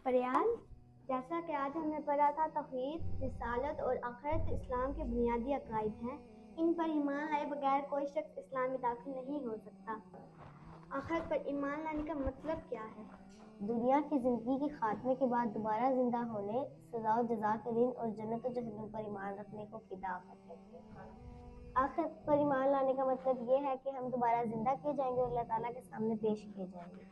فریال، جیسا کہ آج ہم نے پڑھا تھا توحید، رسالت اور آخرت اسلام کے بنیادی عقائد ہیں۔ ان پر ایمان لائے بغیر کوئی شخص اسلام میں داخل نہیں ہو سکتا۔ آخرت پر ایمان لانے کا مطلب کیا ہے؟ دنیا کی زندگی کے خاتمے کے بعد دوبارہ زندہ ہونے، سزا و جزا کے دن اور جنت و جہنم پر ایمان رکھنے کو فدا کرتے ہیں۔ آخرت پر ایمان لانے کا مطلب یہ ہے کہ ہم دوبارہ زندہ کیے جائیں گے اور اللہ تعالیٰ کے سامنے پیش کیے جائیں گے۔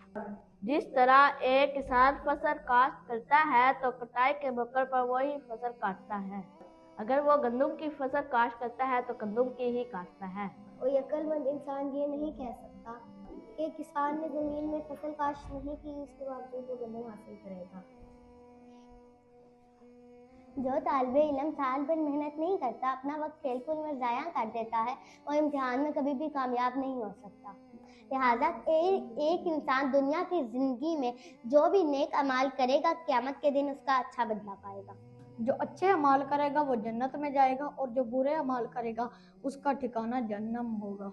جس طرح ایک کسان فصل کاشت کرتا ہے تو کٹائی کے موقع پر وہی فصل کاٹتا ہے۔ اگر وہ گندم کی فصل کاشت کرتا ہے تو گندم کی ہی کاٹتا ہے۔ کوئی عقل مند انسان یہ نہیں کہہ سکتا کہ کسان نے زمین میں فصل کاشت نہیں کی، اس کے باوجود وہ گندم حاصل کرے گا۔ جو طالب علم سال بھر محنت نہیں کرتا، اپنا وقت کھیل کود میں ضائع کر دیتا ہے، وہ امتحان میں کبھی بھی کامیاب نہیں ہو سکتا۔ لہٰذا ایک انسان دنیا کی زندگی میں جو بھی نیک اعمال کرے گا، قیامت کے دن اس کا اچھا بدلہ پائے گا۔ جو اچھے اعمال کرے گا وہ جنت میں جائے گا اور جو برے اعمال کرے گا اس کا ٹھکانہ جہنم ہوگا۔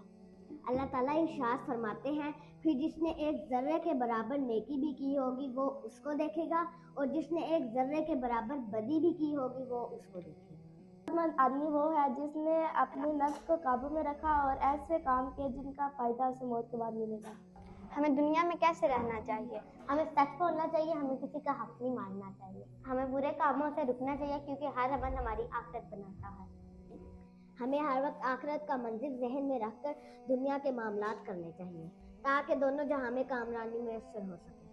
اللہ تعالیٰ ارشاد فرماتے ہیں، پھر جس نے ایک ذرے کے برابر نیکی بھی کی ہوگی وہ اس کو دیکھے گا، اور جس نے ایک ذرے کے برابر بدی بھی کی ہوگی وہ اس کو دیکھے گا۔ مند آدمی وہ ہے جس نے اپنے نفس کو قابو میں رکھا اور ایسے کام کیے جن کا فائدہ اسے موت کے بعد ملے گا۔ ہمیں دنیا میں کیسے رہنا چاہیے؟ ہمیں سچ بولنا چاہیے، ہمیں کسی کا حق نہیں ماننا چاہیے، ہمیں برے کاموں سے رکنا چاہیے کیونکہ ہر عمل ہماری آخرت بناتا ہے۔ ہمیں ہر وقت آخرت کا منظر ذہن میں رکھ کر دنیا کے معاملات کرنے چاہیے تاکہ دونوں جہاں میں کامرانی میسر ہو سکے۔